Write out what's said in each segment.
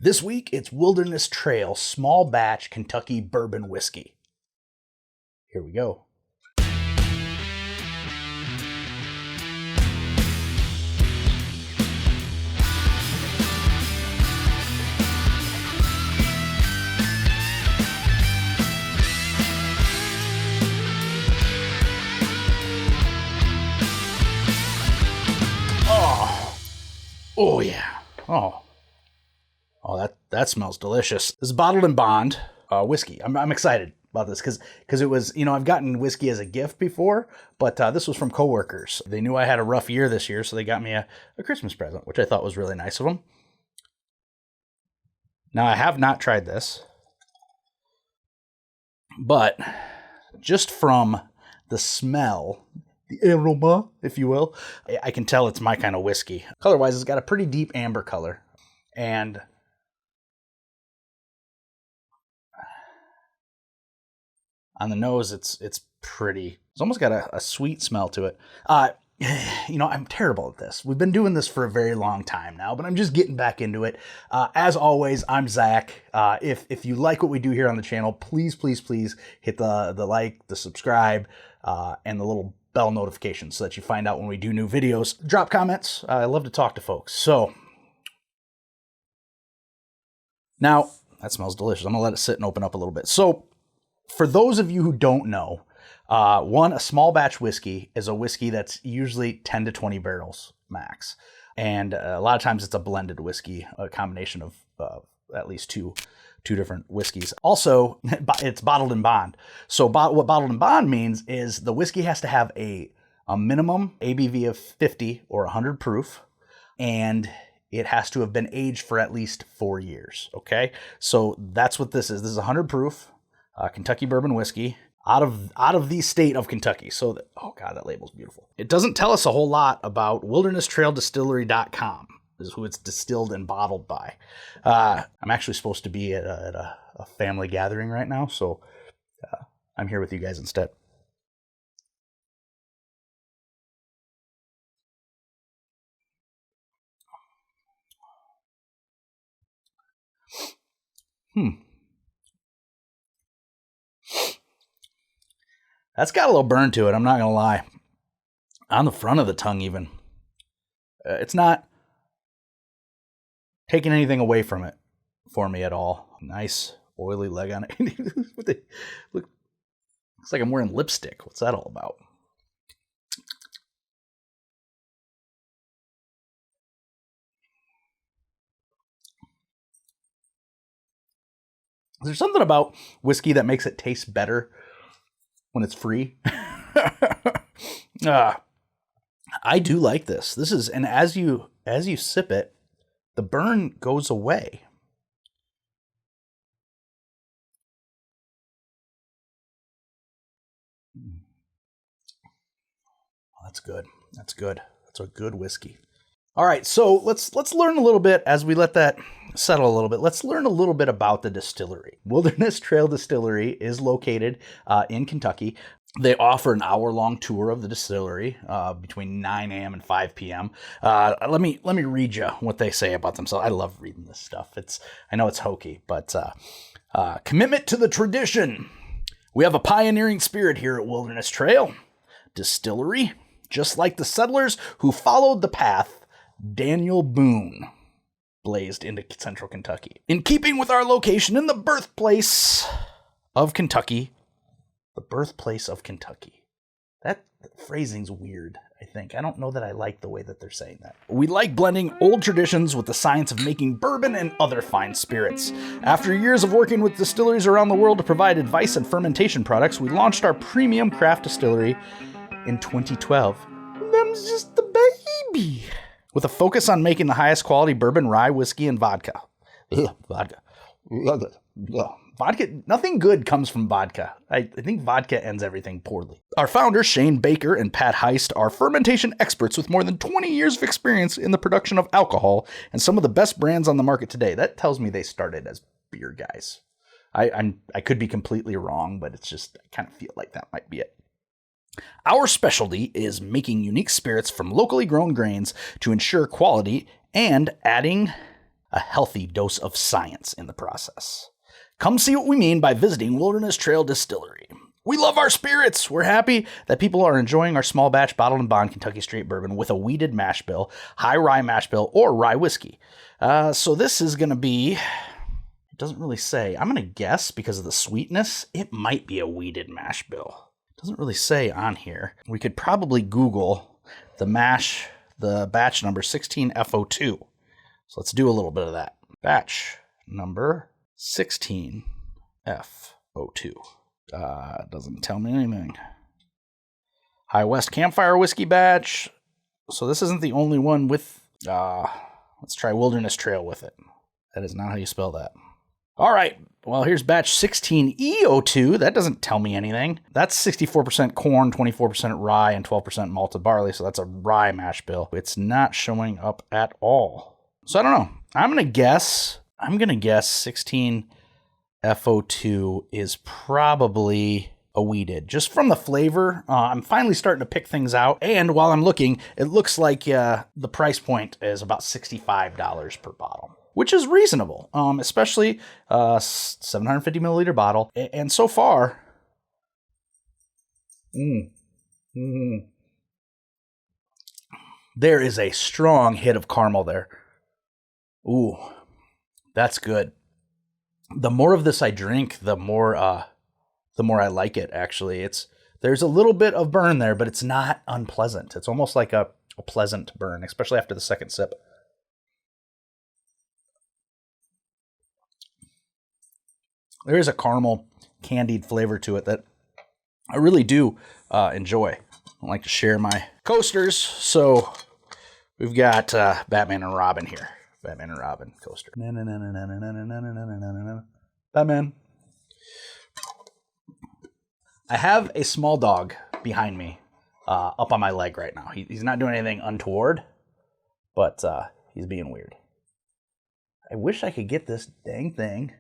This week, it's Wilderness Trail Small Batch Kentucky Bourbon Whiskey. Here we go. Oh yeah. Oh, that smells delicious. This is bottled in bond whiskey. I'm excited about this because it was, I've gotten whiskey as a gift before, but this was from coworkers. They knew I had a rough year this year, so they got me a Christmas present, which I thought was really nice of them. Now, I have not tried this, but just from the smell, the aroma, if you will, I can tell it's my kind of whiskey. Color-wise, it's got a pretty deep amber color, and on the nose, it's pretty. It's almost got a sweet smell to it. I'm terrible at this. We've been doing this for a very long time now, but I'm just getting back into it. As always, I'm Zach. If you like what we do here on the channel, please hit the like, the subscribe, and the little bell notification so that you find out when we do new videos. Drop comments. I love to talk to folks. So now that smells delicious. I'm gonna let it sit and open up a little bit. So for those of you who don't know, a small batch whiskey is a whiskey that's usually 10 to 20 barrels max. And a lot of times it's a blended whiskey, a combination of at least two different whiskeys. Also, it's bottled in bond. So what bottled in bond means is the whiskey has to have a minimum ABV of 50 or 100 proof, and it has to have been aged for at least 4 years, okay? So that's what this is. This is 100 proof Kentucky bourbon whiskey out of the state of Kentucky. So, oh God, that label's beautiful. It doesn't tell us a whole lot about wildernesstraildistillery.com. is who it's distilled and bottled by. I'm actually supposed to be at a family gathering right now, so I'm here with you guys instead. That's got a little burn to it, I'm not going to lie. On the front of the tongue even. It's not taking anything away from it for me at all. Nice oily leg on it. Looks like I'm wearing lipstick. What's that all about? Is there something about whiskey that makes it taste better when it's free? I do like this. This is, and as you sip it, the burn goes away. Oh, that's good. That's good. That's a good whiskey. All right, so let's learn a little bit as we let that settle a little bit. Let's learn a little bit about the distillery. Wilderness Trail Distillery is located in Kentucky. They offer an hour-long tour of the distillery between 9 a.m. and 5 p.m. Let me read you what they say about themselves. I love reading this stuff. I know it's hokey, but commitment to the tradition. We have a pioneering spirit here at Wilderness Trail Distillery, just like the settlers who followed the path Daniel Boone blazed into central Kentucky. In keeping with our location in the birthplace of Kentucky, That phrasing's weird, I think. I don't know that I like the way that they're saying that. We like blending old traditions with the science of making bourbon and other fine spirits. After years of working with distilleries around the world to provide advice and fermentation products, we launched our premium craft distillery in 2012. Them's just the baby. With a focus on making the highest quality bourbon, rye, whiskey, and vodka. Vodka. Vodka, nothing good comes from vodka. I think vodka ends everything poorly. Our founders, Shane Baker and Pat Heist, are fermentation experts with more than 20 years of experience in the production of alcohol and some of the best brands on the market today. That tells me they started as beer guys. I could be completely wrong, but it's just, I kind of feel like that might be it. Our specialty is making unique spirits from locally grown grains to ensure quality and adding a healthy dose of science in the process. Come see what we mean by visiting Wilderness Trail Distillery. We love our spirits. We're happy that people are enjoying our small batch bottled and bond Kentucky straight bourbon with a wheated mash bill, high rye mash bill, or rye whiskey. So this is going to be, it doesn't really say. I'm going to guess because of the sweetness, it might be a wheated mash bill. It doesn't really say on here. We could probably Google the batch number 16F02. So let's do a little bit of that. Batch number 16F02. Doesn't tell me anything. High West Campfire Whiskey batch. So this isn't the only one with, let's try Wilderness Trail with it. That is not how you spell that. All right. Well, here's batch 16E02. That doesn't tell me anything. That's 64% corn, 24% rye, and 12% malted barley. So that's a rye mash bill. It's not showing up at all. So I don't know. I'm going to guess 16F02 is probably a wheated. Just from the flavor, I'm finally starting to pick things out. And while I'm looking, it looks like the price point is about $65 per bottle, which is reasonable, especially 750 milliliter bottle. And so far, there is a strong hit of caramel there. Ooh, that's good. The more of this I drink, the more I like it, actually. There's a little bit of burn there, but it's not unpleasant. It's almost like a pleasant burn, especially after the second sip. There is a caramel candied flavor to it that I really do enjoy. I like to share my coasters, so we've got Batman and Robin here. Batman and Robin coaster. Batman. I have a small dog behind me up on my leg right now. He's not doing anything untoward, but he's being weird. I wish I could get this dang thing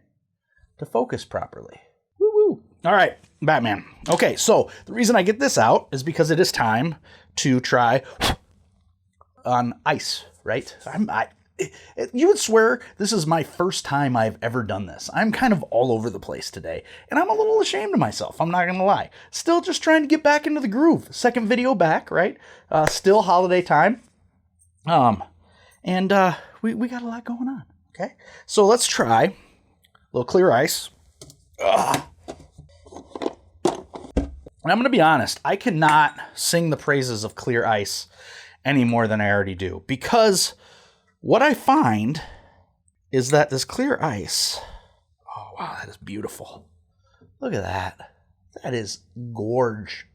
to focus properly. Woo woo. All right, Batman. Okay, so the reason I get this out is because it is time to try on ice, right? You would swear this is my first time I've ever done this. I'm kind of all over the place today, and I'm a little ashamed of myself. I'm not going to lie. Still just trying to get back into the groove. Second video back, right? Still holiday time. And we got a lot going on, okay? So let's try a little clear ice. And I'm going to be honest. I cannot sing the praises of clear ice any more than I already do, because what I find is that this clear ice, oh wow, that is beautiful. Look at that. That is gorge.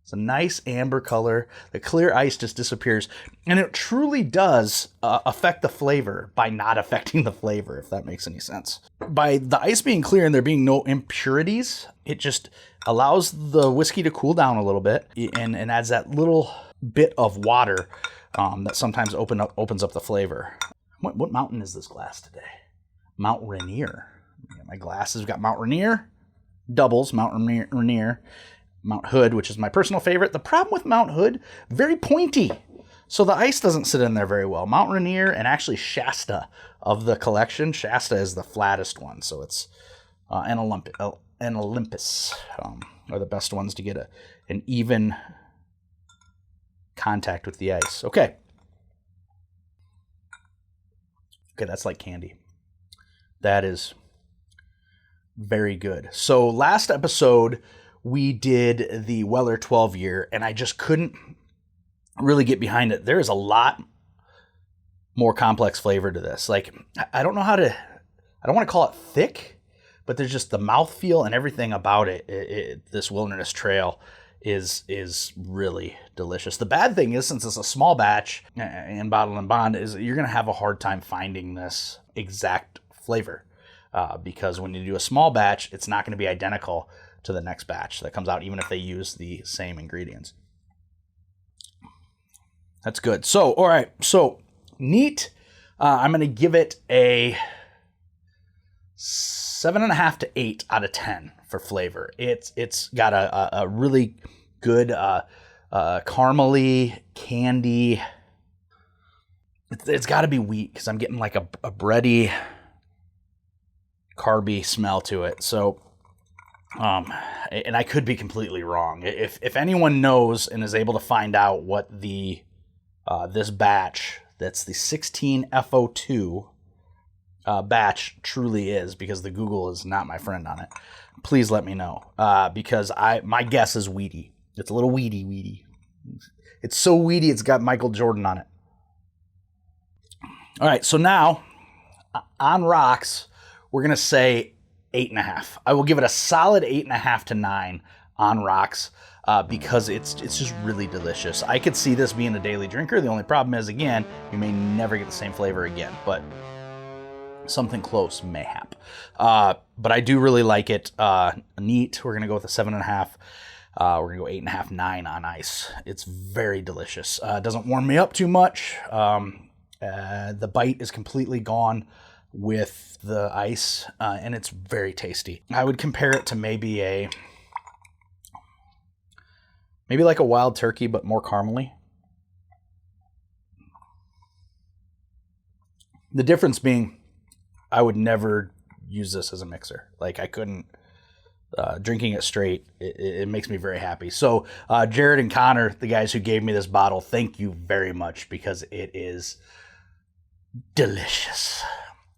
It's a nice amber color. The clear ice just disappears. And it truly does affect the flavor by not affecting the flavor, if that makes any sense. By the ice being clear and there being no impurities, it just allows the whiskey to cool down a little bit and adds that little bit of water that sometimes opens up the flavor. What mountain is this glass today? Mount Rainier. My glasses got Mount Rainier, doubles, Mount Rainier, Mount Hood, which is my personal favorite. The problem with Mount Hood, very pointy. So the ice doesn't sit in there very well. Mount Rainier and actually Shasta of the collection. Shasta is the flattest one. So it's and Olympus are the best ones to get an even contact with the ice. Okay, that's like candy. That is very good. So last episode we did the Weller 12 year and I just couldn't really get behind it. There is a lot more complex flavor to this. Like, I don't want to call it thick, but there's just the mouthfeel and everything about it. This Wilderness Trail is really delicious. The bad thing is, since it's a small batch and bottle and bond, is you're going to have a hard time finding this exact flavor because when you do a small batch, it's not going to be identical to the next batch that comes out, even if they use the same ingredients. That's good. So, all right. So, neat. I'm going to give it a 7.5 to 8 out of 10 for flavor. It's got a really good caramely, candy, It's got to be wheat because I'm getting like a bready, carby smell to it. So, and I could be completely wrong. If anyone knows and is able to find out what the this batch, that's the 16FO2 batch, truly is, because the Google is not my friend on it, please let me know. Because my guess is weedy. It's a little weedy. It's so weedy it's got Michael Jordan on it. All right, so now on rocks, we're gonna say 8.5. I will give it a solid 8.5 to 9 on rocks because it's just really delicious. I could see this being a daily drinker. The only problem is, again, you may never get the same flavor again, but something close, mayhap. But I do really like it. Neat. We're gonna go with a 7.5. We're gonna go 8.5, 9 on ice. It's very delicious. It doesn't warm me up too much. The bite is completely gone with the ice, and it's very tasty. I would compare it to maybe like a wild turkey, but more caramely. The difference being, I would never use this as a mixer. Like, I couldn't. Drinking it straight, it makes me very happy. So Jared and Connor, the guys who gave me this bottle, thank you very much, because it is delicious.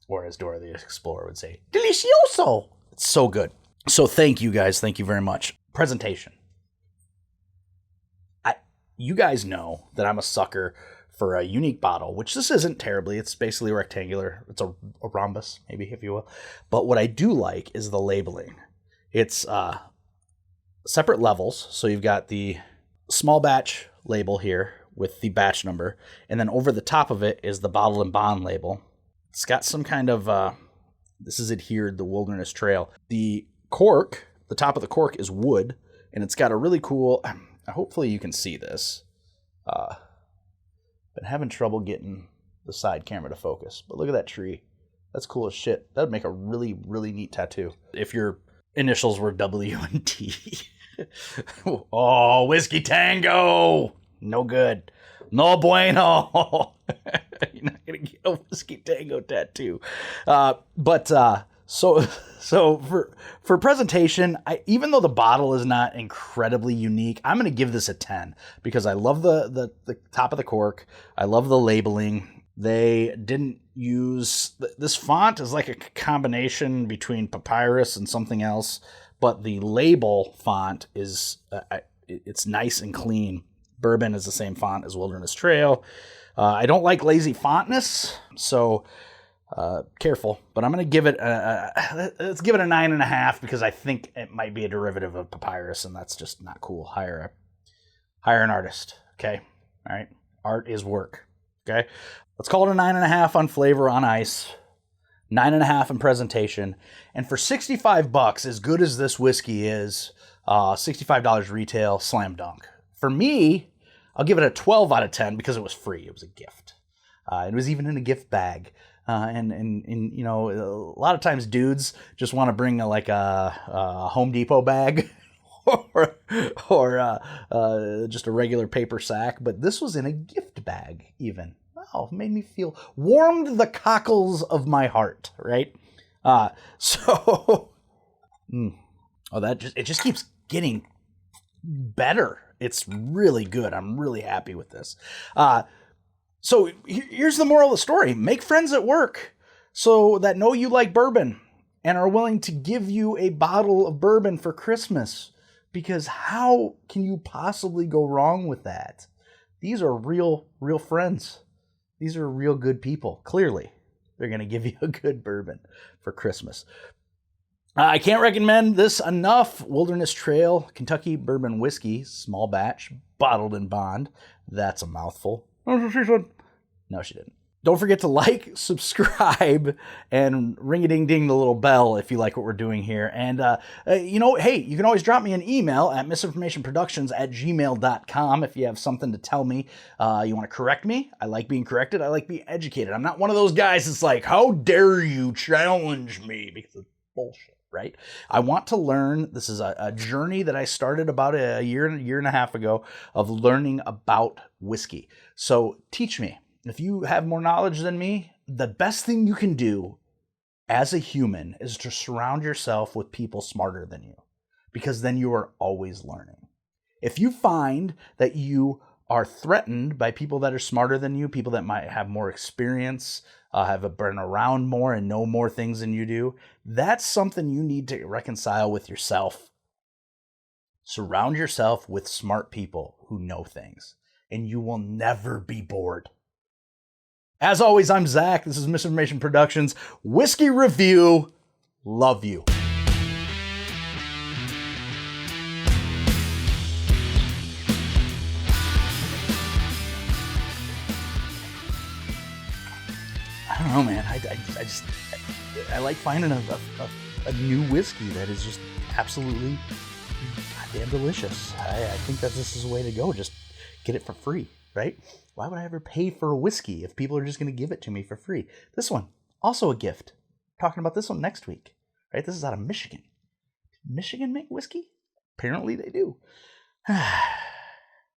Or as Dora the Explorer would say, delicioso. It's so good. So thank you guys. Thank you very much. Presentation. You guys know that I'm a sucker for a unique bottle, which this isn't terribly. It's basically rectangular. It's a rhombus, maybe, if you will. But what I do like is the labeling. It's separate levels. So you've got the small batch label here with the batch number. And then over the top of it is the bottle and bond label. It's got some kind of, this is adhered, the Wilderness Trail. The cork, the top of the cork is wood. And it's got a really cool, hopefully you can see this. Been having trouble getting the side camera to focus. But look at that tree. That's cool as shit. That would make a really, really neat tattoo. If your initials were W and T. Oh, Whiskey Tango. No good. No bueno. You're not going to get a Whiskey Tango tattoo. So for presentation, even though the bottle is not incredibly unique, I'm going to give this a 10 because I love the top of the cork. I love the labeling. They didn't use... This font is like a combination between papyrus and something else, but the label font is... it's nice and clean. Bourbon is the same font as Wilderness Trail. I don't like lazy fontness, so careful. But I'm going to give it let's give it a 9.5 because I think it might be a derivative of papyrus, and that's just not cool. Hire an artist, okay? All right? Art is work, okay? Let's call it a 9.5 on flavor on ice, 9.5 in presentation. And for $65, as good as this whiskey is, $65 retail, slam dunk. For me, I'll give it a 12 out of 10 because it was free. It was a gift. It was even in a gift bag. And you know, a lot of times dudes just want to bring a Home Depot bag or just a regular paper sack. But this was in a gift bag even. Wow, made me feel, warmed the cockles of my heart, right? It just keeps getting better. It's really good. I'm really happy with this. So here's the moral of the story. Make friends at work so that know you like bourbon and are willing to give you a bottle of bourbon for Christmas, because how can you possibly go wrong with that? These are real friends. These are real good people. Clearly, they're going to give you a good bourbon for Christmas. I can't recommend this enough. Wilderness Trail Kentucky Bourbon Whiskey, small batch, bottled in bond. That's a mouthful. No, she didn't. Don't forget to like, subscribe, and ring-a-ding-ding the little bell if you like what we're doing here. And, hey, you can always drop me an email at misinformationproductions@gmail.com if you have something to tell me. You want to correct me? I like being corrected. I like being educated. I'm not one of those guys that's like, how dare you challenge me? Because it's bullshit, right? I want to learn. This is a journey that I started about a year and a half ago of learning about whiskey. So teach me. if you have more knowledge than me, the best thing you can do as a human is to surround yourself with people smarter than you, because then you are always learning. If you find that you are threatened by people that are smarter than you, people that might have more experience, have been around more and know more things than you do, that's something you need to reconcile with yourself. Surround yourself with smart people who know things, and you will never be bored. As always, I'm Zach. This is Misinformation Productions Whiskey Review. Love you. I don't know, man. I like finding a new whiskey that is just absolutely goddamn delicious. I think that this is the way to go. Just get it for free, right? Why would I ever pay for a whiskey if people are just going to give it to me for free? This one, also a gift. Talking about this one next week, right? This is out of Michigan. Michigan make whiskey? Apparently they do.